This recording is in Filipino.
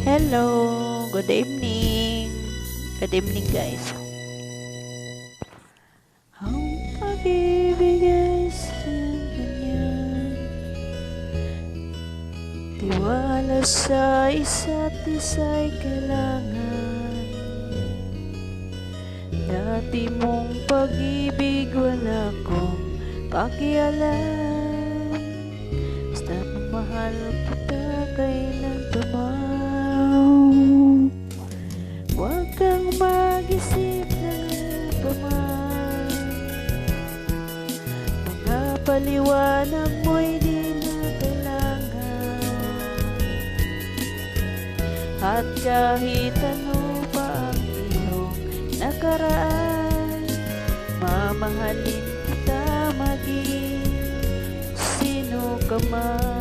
Hello, good evening. Good evening, guys. Ang pag-ibig ay ganyan, tiwala sa isa't isa'y kailangan. Dati mong pag-ibig wala kong pakialam, basta mahal kita kailan tumaw. Huwag kang mag-isip ng ipaman, mga paliwanag mo'y di na kailangan. At kahit ano pa ang iyong nakaraan, mamahalin kita maging sino ka man.